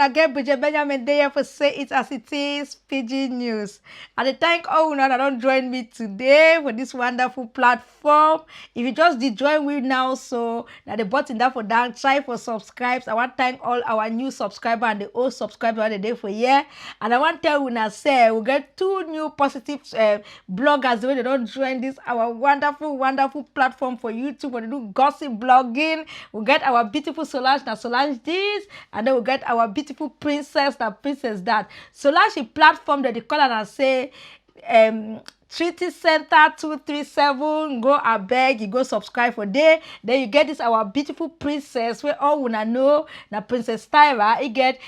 I get Bridget Benjamin there for say it as it is, Pidgin News. And I thank all who that don't join me today for this wonderful platform. If you just did join me now, so now the button that for down, try for subscribes. I want to thank all our new subscribers and the old subscribers the day for year. And I want to tell you now, say we get 2 new positive bloggers the way they don't join this our wonderful platform for YouTube where they do gossip blogging. We get our beautiful Solange, now Solange this, and then we get our beautiful princess, now princess that. Solange a platform that they call and say Treaty Center 237. Go I beg you go subscribe for there. Then you get this our beautiful princess where all wanna know now Princess Tyra. You get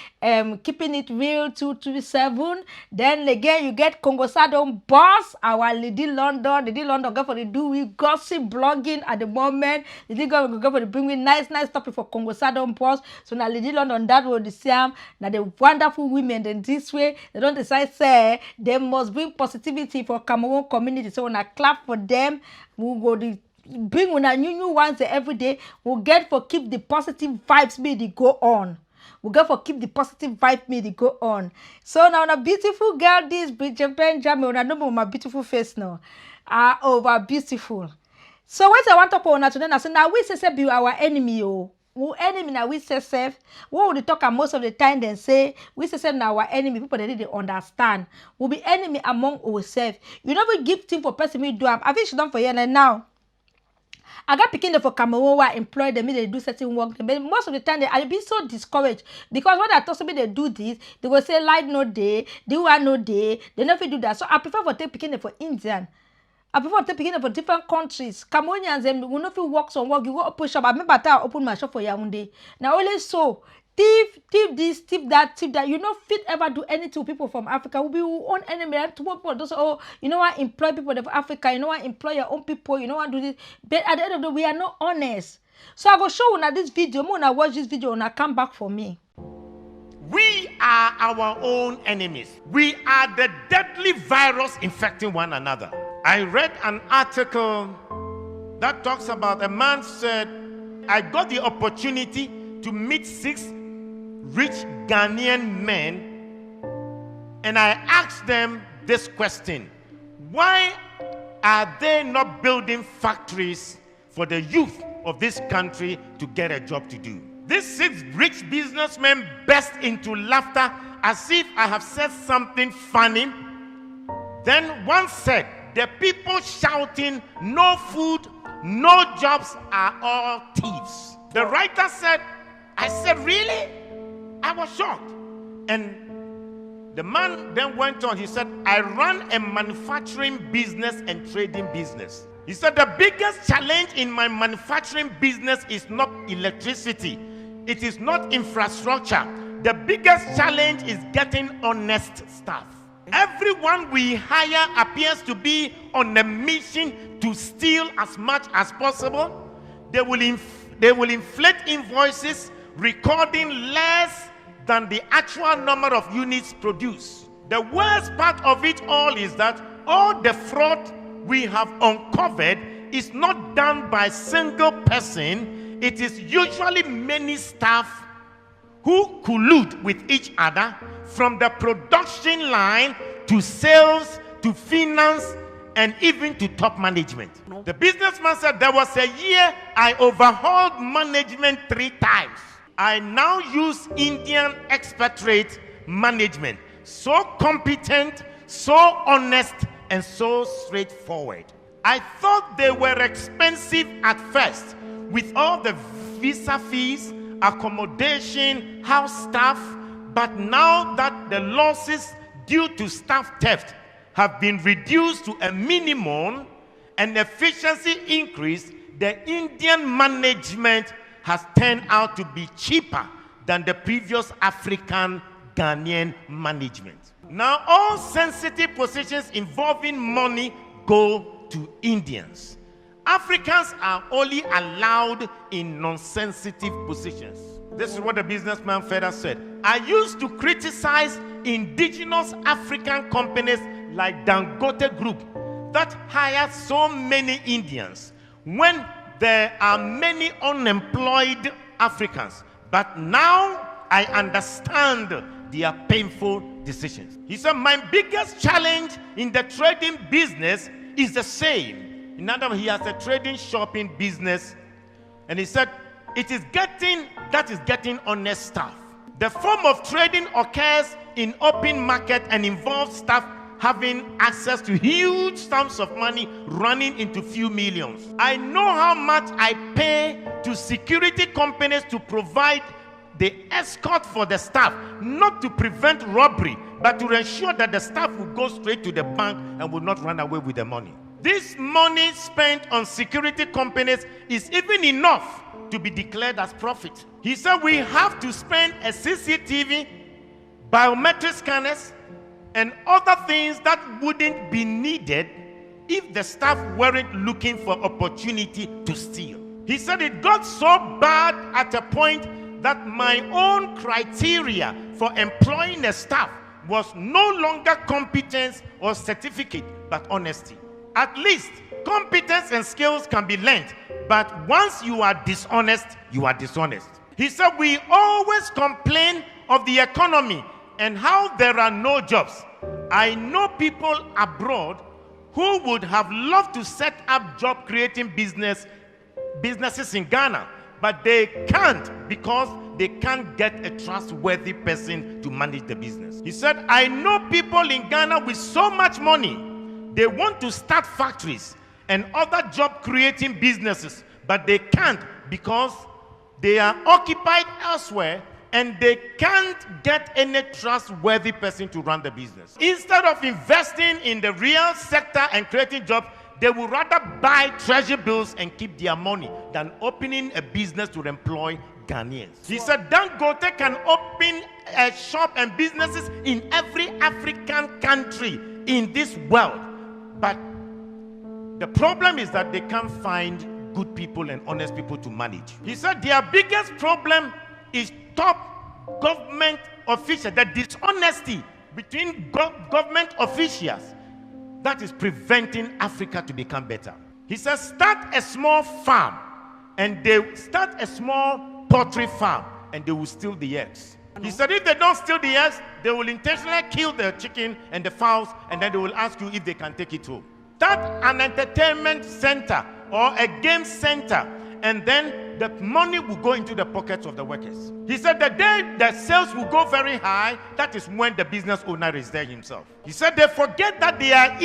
Keeping It Real 237. Then again you get Congo Sadon Boss, our Lady London. Lady London go for the do we gossip blogging at the moment. Lady go for the bring me nice topic for Congo Sadon Boss. So now Lady London that will the same. Now the wonderful women then this way they don't decide say they must bring positivity for Cameroon community. So when I clap for them, we'll go to bring when new ones every day. We'll get for keep the positive vibes me they go on. We'll get for keep the positive vibe me they go on. So now a beautiful girl this Bridget Benjamin. I know my beautiful face now. Over beautiful. So what I want to talk on today, I say now we say be our enemy oh. Who enemy now we say self. What would they talk most of the time then say we say now our enemy people they didn't understand. We'll be enemy among ourselves. You never give thing for person we do. I think she done for you and now. I got picking them for Cameroon where I employ them, they do certain work. But most of the time I be so discouraged because when I told somebody they do this, they will say light no day, do one no day, they never do that. So I prefer for take picking them for Indian. I prefer to begin for different countries. Cameroonians them will not feel work some work. You go open shop. I remember I open my shop for Yaoundé. Now only so thief this, thief that. You know fit ever do anything to people from Africa. We be our own enemy. To people those you know what employ people from Africa. You know what employ your own people. You know what do this. But at the end of the day, we are not honest. So I go show you now this video. When I watch this video, and I come back for me. We are our own enemies. We are the deadly virus infecting one another. I read an article that talks about a man said, I got the opportunity to meet 6 rich Ghanaian men and I asked them this question: why are they not building factories for the youth of this country to get a job to do? These 6 rich businessmen burst into laughter as if I have said something funny. Then one said, the people shouting, no food, no jobs are all thieves. The writer said, I said, really? I was shocked. And the man then went on, he said, I run a manufacturing business and trading business. He said, the biggest challenge in my manufacturing business is not electricity. It is not infrastructure. The biggest challenge is getting honest staff. Everyone we hire appears to be on a mission to steal as much as possible. They will inflate invoices, recording less than the actual number of units produced. The worst part of it all is that all the fraud we have uncovered is not done by a single person. It is usually many staff who collude with each other, from the production line to sales to finance and even to top management. The businessman said, there was a year I overhauled management 3 times. I now use Indian expatriate management. So competent, so honest, and so straightforward. I thought they were expensive at first with all the visa fees, accommodation, house staff, but now that the losses due to staff theft have been reduced to a minimum and efficiency increased, the Indian management has turned out to be cheaper than the previous African Ghanaian management. Now all sensitive positions involving money go to Indians. Africans are only allowed in non-sensitive positions. This is what the businessman further said. I used to criticize indigenous African companies like Dangote Group that hire so many Indians when there are many unemployed Africans. But now I understand their painful decisions. He said, my biggest challenge in the trading business is the same. In other words, he has a trading shopping business, and he said, it is getting honest staff. The form of trading occurs in open market and involves staff having access to huge sums of money running into few millions. I know how much I pay to security companies to provide the escort for the staff, not to prevent robbery, but to ensure that the staff will go straight to the bank and will not run away with the money. This money spent on security companies is even enough to be declared as profit. He said we have to spend a CCTV, biometric scanners, and other things that wouldn't be needed if the staff weren't looking for opportunity to steal. He said it got so bad at a point that my own criteria for employing a staff was no longer competence or certificate, but honesty. At least competence and skills can be learned, but once you are dishonest, you are dishonest. He said we always complain of the economy and how there are no jobs. I know people abroad who would have loved to set up job creating businesses in Ghana, but they can't because they can't get a trustworthy person to manage the business. He said, I know people in Ghana with so much money, they want to start factories and other job creating businesses, but they can't because they are occupied elsewhere and they can't get any trustworthy person to run the business. Instead of investing in the real sector and creating jobs, they would rather buy treasury bills and keep their money than opening a business to employ Ghanaians. He said Dangote can open a shop and businesses in every African country in this world, but the problem is that they can't find good people and honest people to manage. He said their biggest problem is top government officials, the dishonesty between government officials that is preventing Africa to become better. He says start a small farm and they start a small poultry farm and they will steal the eggs. He said if they don't steal the eggs, they will intentionally kill the chicken and the fowls, and then they will ask you if they can take it home. Start an entertainment center or a game center, and then the money will go into the pockets of the workers. He said the day the sales will go very high, that is when the business owner is there himself. He said they forget that they are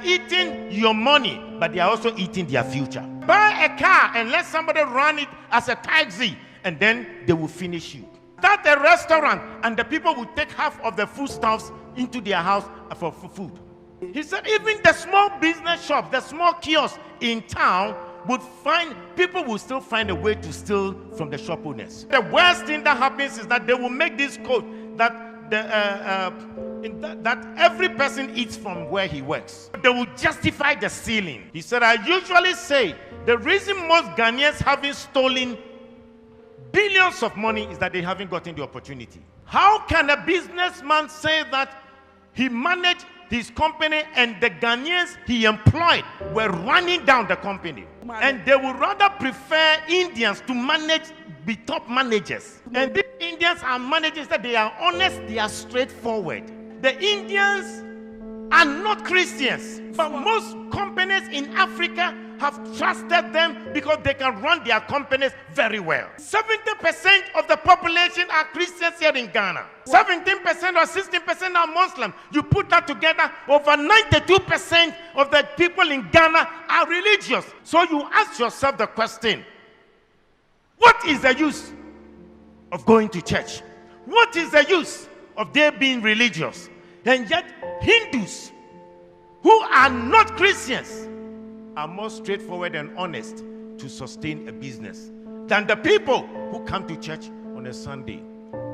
eating your money, but they are also eating their future. Buy a car and let somebody run it as a taxi, and then they will finish you. Start a restaurant and the people will take half of the foodstuffs into their house for food. He said even the small business shops, the small kiosks in town people will still find a way to steal from the shop owners. The worst thing that happens is that they will make this code that that every person eats from where he works. They will justify the stealing. He said, I usually say the reason most Ghanaians haven't stolen billions of money is that they haven't gotten the opportunity. How can a businessman say that he managed his company and the Ghanaians he employed were running down the company? And they would rather prefer Indians to be top managers. And these Indians are managers that they are honest, they are straightforward. The Indians are not Christians, but most companies in Africa have trusted them because they can run their companies very well. 70% of the population are Christians here in Ghana. 17% or 16% are Muslim. You put that together, over 92% of the people in Ghana are religious. So you ask yourself the question, what is the use of going to church? What is the use of their being religious? And yet Hindus who are not Christians are more straightforward and honest to sustain a business than the people who come to church on a Sunday.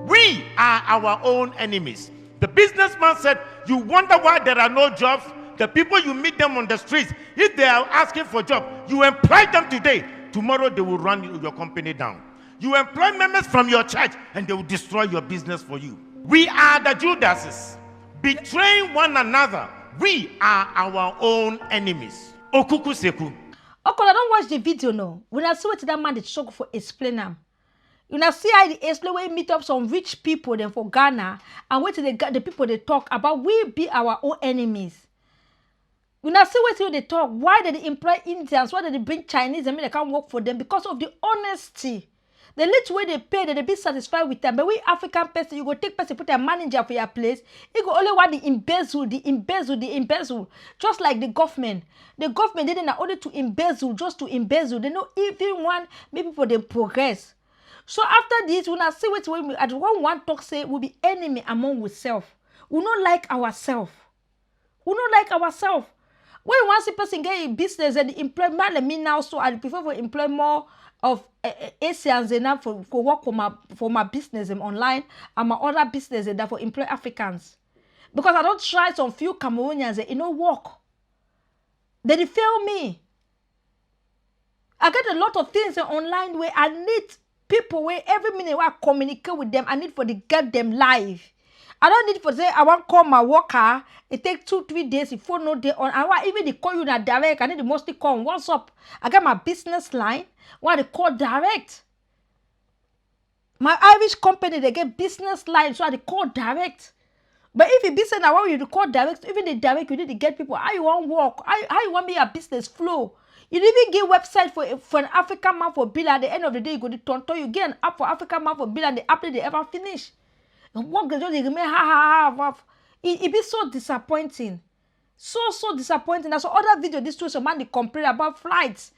We are our own enemies. The businessman said, you wonder why there are no jobs? The people you meet them on the streets, if they are asking for a job, you employ them today. Tomorrow they will run your company down. You employ members from your church and they will destroy your business for you. We are the Judases, betraying one another. We are our own enemies. Okuku seku. Okay, I don't watch the video no. When I see what that man is shock for explain them. You know, see how the slow way meet up some rich people then for Ghana and wait till the people they talk about we be our own enemies. You now see what they talk. Why did they employ Indians? Why did they bring Chinese? I mean, they can't work for them because of the honesty. The little way they pay, they be satisfied with them. But we African person, you go take person, put a manager for your place. You go only want the embezzle. Just like the government. The government didn't only to embezzle, just to embezzle. They know even want maybe for them progress. So after this, we now see what we at one talk say we be enemy among ourselves. We not like ourselves. We not like ourselves. When you want see person get a business and employ me now, so I prefer to employ more of Asians enough for work for my business online and my other business that for employ Africans. Because I don't try some few Cameroonians that work. They fail me. I get a lot of things online where I need people where every minute where I communicate with them, I need for to get them live. I don't need for say I want to call my worker. It takes 2-3 days before no day on. I want even they call you na direct. I need the mostly call. What's up? I got my business line. Why they call direct? My Irish company they get business line, so they call direct. But if you business I want you to call direct, even the direct you need to get people. How you want work? How you want me a business flow? You even get website for an African man for bill. At the end of the day, you go to Tonto. You get an app for African man for bill, and the app they ever finish. What just remain it be so disappointing. So disappointing. That's other video this too some man they complain about flights.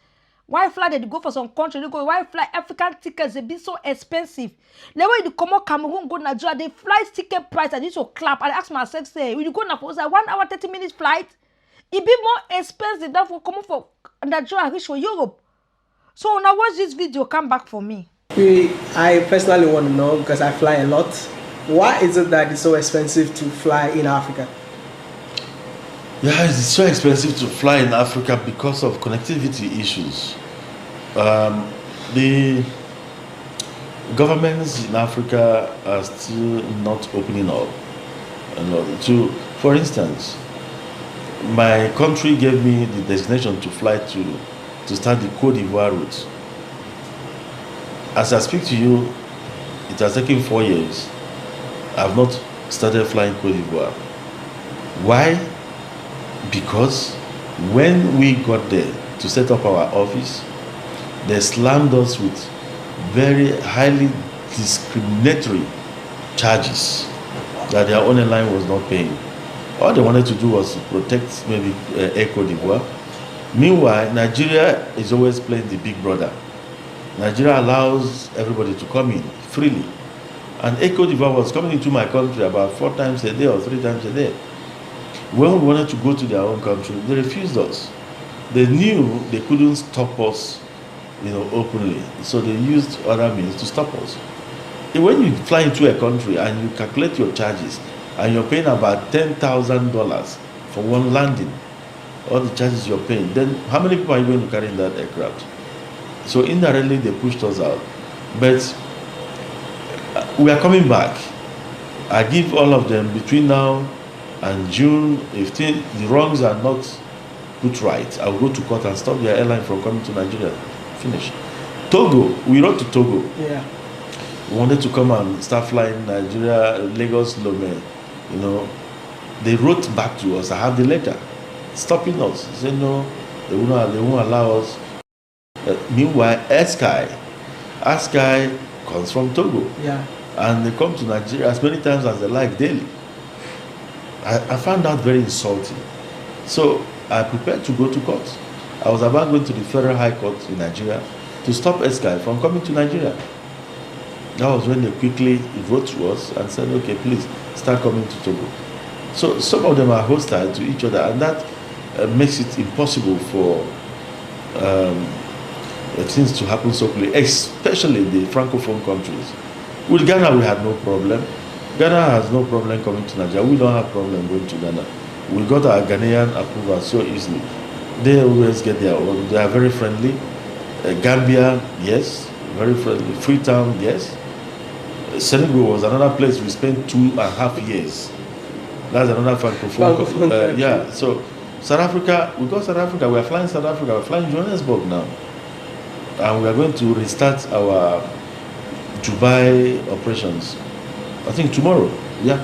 Why fly they go for some country? They go why fly African tickets they be so expensive. The way you come out Cameroon go Nigeria, the flight ticket price I need to clap. I ask myself say when you go now for 1 hour 30 minutes flight, it be more expensive than for coming for Nigeria reach for Europe. So now watch this video come back for me. I personally want to know because I fly a lot. Why is it that it's so expensive to fly in Africa? Yeah, it's so expensive to fly in Africa because of connectivity issues. The governments in Africa are still not opening up. For instance, my country gave me the designation to fly to start the Côte d'Ivoire route. As I speak to you, it has taken 4 years. I've not started flying Côte d'Ivoire. Why? Because when we got there to set up our office, they slammed us with very highly discriminatory charges that their own airline was not paying. All they wanted to do was to protect maybe Air Côte d'Ivoire. Meanwhile, Nigeria is always playing the big brother. Nigeria allows everybody to come in freely. And Air Côte d'Ivoire was coming into my country about 4 times a day or 3 times a day. When we wanted to go to their own country, they refused us. They knew they couldn't stop us, openly. So they used other means to stop us. And when you fly into a country and you calculate your charges, and you're paying about $10,000 for one landing, all the charges you're paying, then how many people are you going to carry in that aircraft? So indirectly, they pushed us out. But we are coming back. I give all of them between now and June, if the wrongs are not put right, I will go to court and stop their airline from coming to Nigeria. Finish. Togo, we wrote to Togo. Yeah. We wanted to come and start flying Nigeria, Lagos, Lomé. They wrote back to us. I have the letter stopping us. They said no, they won't allow us. Meanwhile, Asky comes from Togo. Yeah. And they come to Nigeria as many times as they like daily. I found that very insulting. So I prepared to go to court. I was about going to the Federal High Court in Nigeria to stop Asky from coming to Nigeria. That was when they quickly wrote to us and said, okay, please start coming to Togo. So some of them are hostile to each other, and that makes it impossible for things to happen so quickly, especially the Francophone countries. With Ghana, we had no problem. Ghana has no problem coming to Nigeria. We don't have problem going to Ghana. We got our Ghanaian approval so easily. They always get their own. They are very friendly. Gambia, yes, very friendly. Freetown, yes. Senegal was another place we spent 2.5 years. That's another Francophone. Yeah, so South Africa, we got South Africa. We are flying South Africa. We're flying Johannesburg now. And we are going to restart our Dubai operations. I think tomorrow. Yeah,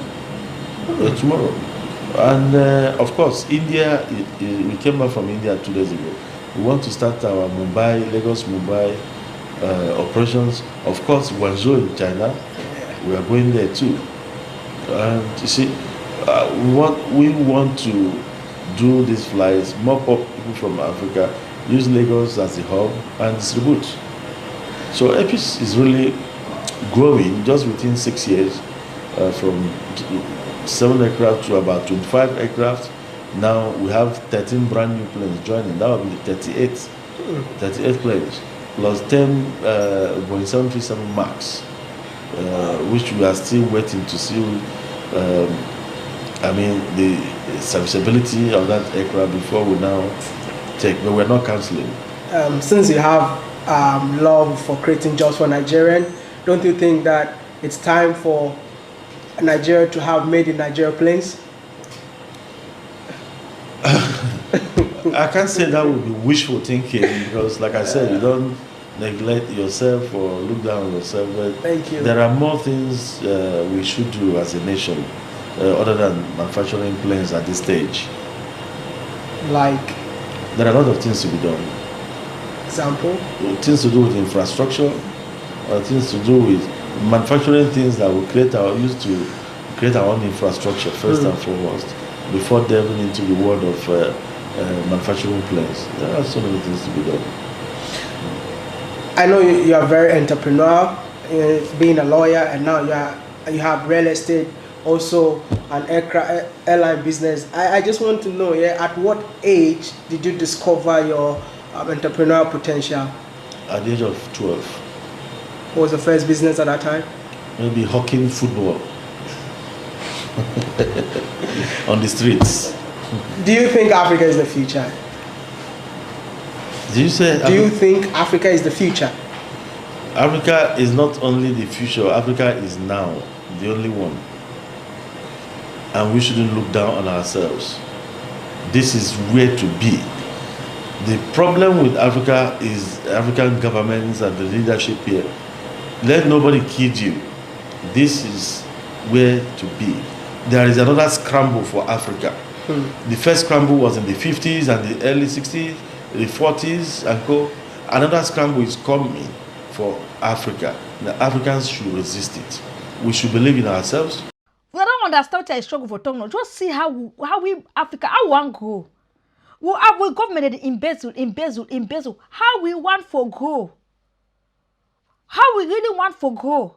tomorrow. And of course, India. We came back from India 2 days ago. We want to start our Lagos Mumbai operations. Of course, Guangzhou in China. We are going there too. And you see, we want to do these flights. More people from Africa use Lagos as the hub and distribute. So EPIS is really growing just within 6 years, from 7 aircraft to about 25 aircraft. Now we have 13 brand new planes joining. That will be 38 planes, plus 10 Boeing 737 MAX, which we are still waiting to see. The serviceability of that aircraft before we now take, but we're not cancelling. Since you have love for creating jobs for Nigerian, don't you think that it's time for Nigeria to have made in Nigeria planes? I can't say that would be wishful thinking, because like I said, you don't neglect yourself or look down on yourself, but Thank you. There are more things we should do as a nation other than manufacturing planes at this stage. Like? There are a lot of things to be done. Example? Things to do with infrastructure, or things to do with manufacturing things that will create our own infrastructure first and foremost, before delving into the world of manufacturing planes. There are so many things to be done. I know you are very entrepreneurial, being a lawyer, and now you have real estate, also an airline business. I just want to know, at what age did you discover your entrepreneurial potential? At the age of 12. What was the first business at that time? Maybe hawking football on the streets. Do you think Africa is the future? Do you think Africa is the future? Africa is not only the future, Africa is now the only one. And we shouldn't look down on ourselves. This is where to be. The problem with Africa is African governments and the leadership here. Let nobody kid you. This is where to be. There is another scramble for Africa. The first scramble was in the 50s and the early 60s, the 40s and go. Another scramble is coming for Africa. The Africans should resist it. We should believe in ourselves. We don't understand what I struggle for tongue. Just see how we Africa, how we want go. We government embezzle. How we want for go. How we really want for go.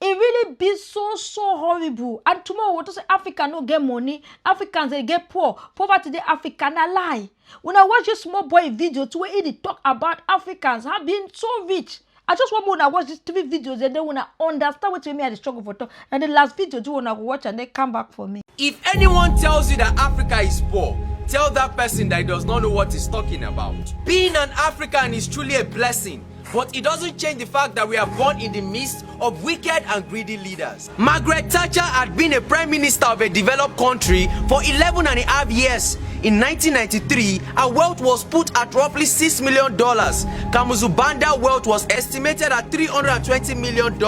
It really be so horrible. And tomorrow we to say Africa no get money, Africans they get poor, poverty they African a lie. When I watch this small boy video to where he talk about Africans have been so rich. I just want when I watch these 3 videos and then when I understand what you mean I struggle for talk. And the last video do when I go watch and they come back for me. If anyone tells you that Africa is poor, tell that person that he does not know what he's talking about. Being an African is truly a blessing. But it doesn't change the fact that we are born in the midst of wicked and greedy leaders. Margaret Thatcher had been a prime minister of a developed country for 11.5 years. In 1993, her wealth was put at roughly $6 million. Kamuzu Banda's wealth was estimated at $320 million.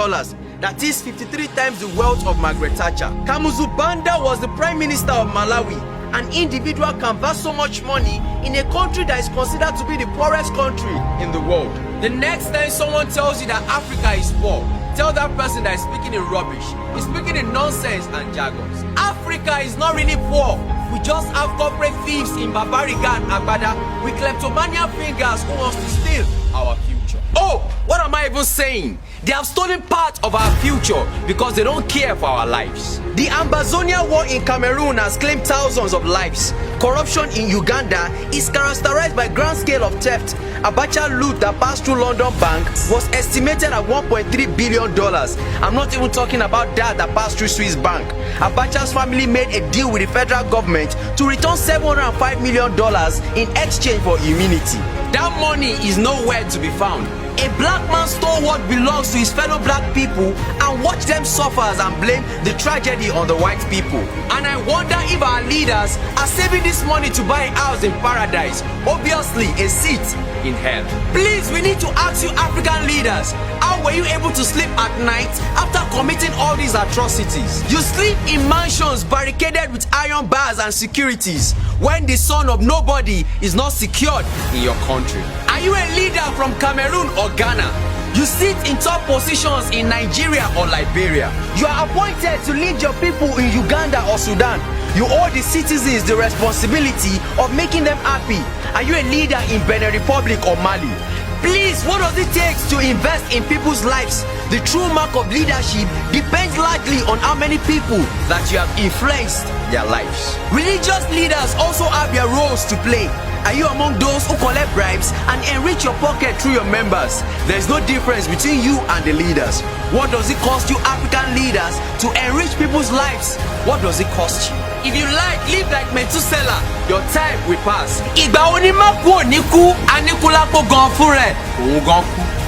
That is 53 times the wealth of Margaret Thatcher. Kamuzu Banda was the prime minister of Malawi. An individual can invest so much money in a country that is considered to be the poorest country in the world. The next time someone tells you that Africa is poor, tell that person that is speaking in rubbish. He's speaking in nonsense and jargons. Africa is not really poor. We just have corporate thieves in Babariga and Agbada with kleptomania fingers who wants to steal our future. Oh, what am I even saying? They have stolen part of our future because they don't care for our lives. The Ambazonia war in Cameroon has claimed thousands of lives. Corruption in Uganda is characterized by grand scale of theft. Abacha loot that passed through London Bank was estimated at $1.3 billion. I'm not even talking about that passed through Swiss Bank. Abacha's family made a deal with the federal government to return $705 million in exchange for immunity. That money is nowhere to be found. A black man stole what belongs to his fellow black people and watched them suffer and blame the tragedy on the white people. And I wonder if our leaders are saving this money to buy a house in paradise, obviously a seat in hell. Please, we need to ask you African leaders, how were you able to sleep at night after committing all these atrocities? You sleep in mansions barricaded with iron bars and securities when the son of nobody is not secured in your country. Are you a leader from Cameroon or Ghana? You sit in top positions in Nigeria or Liberia. You are appointed to lead your people in Uganda or Sudan. You owe the citizens the responsibility of making them happy. Are you a leader in Benin Republic or Mali? Please, what does it take to invest in people's lives? The true mark of leadership depends largely on how many people that you have influenced their lives. Religious leaders also have their roles to play. Are you among those who collect bribes and enrich your pocket through your members? There is no difference between you and the leaders. What does it cost you African leaders to enrich people's lives? What does it cost you? If you like, live like Methuselah, your time will pass.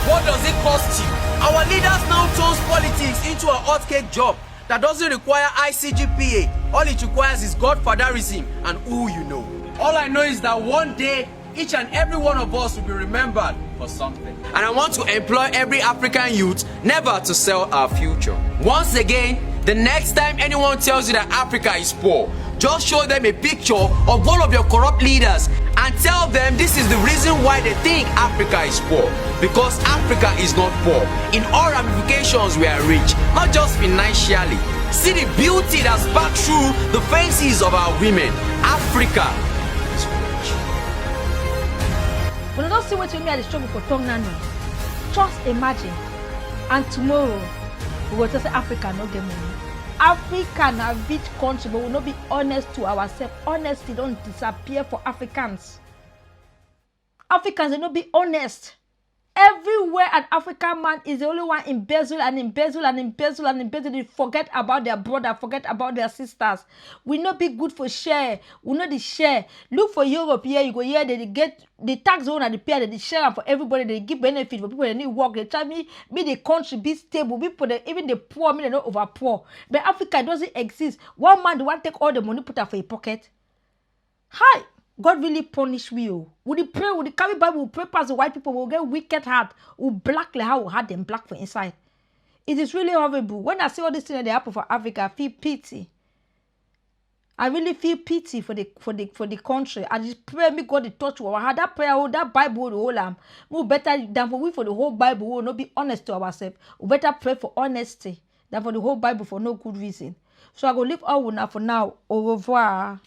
What does it cost you? Our leaders now turns politics into a hotcake job that doesn't require ICGPA. All it requires is godfatherism and who you know. All I know is that one day, each and every one of us will be remembered for something. And I want to employ every African youth never to sell our future. Once again, the next time anyone tells you that Africa is poor, just show them a picture of one of your corrupt leaders and tell them this is the reason why they think Africa is poor. Because Africa is not poor. In all ramifications, we are rich, not just financially. See the beauty that's back through the faces of our women. Africa is rich. When I don't see what you mean at the struggle for tongue nano, just imagine. And tomorrow, we will just say Africa no get money. Africa na rich country, but we will not be honest to ourselves. Honesty don't disappear for Africans. Africans, they not be honest. Everywhere an African man is the only one embezzle and embezzle and embezzle and embezzle. They forget about their brother, forget about their sisters. We not be good for share. We not the share. Look for Europe here. You go here, they get the tax zone and the pay, they share for everybody. They give benefit for people that need work. They try me the country be stable. People that even the poor, me they not over poor. But Africa doesn't exist. One man the one take all the money put her for your pocket. Hi. God really punish we. Would he pray? Would he carry Bible? We pray past the white people. We'll get wicked heart. We'll black like how we had them black for inside. It is really horrible. When I see all these things that happen for Africa, I feel pity. I really feel pity for the country. I just pray me God to touch our heart. That prayer, that Bible, the whole we better than for we for the whole Bible. We will not be honest to ourselves. We better pray for honesty than for the whole Bible for no good reason. So I go leave all now for now. Au revoir.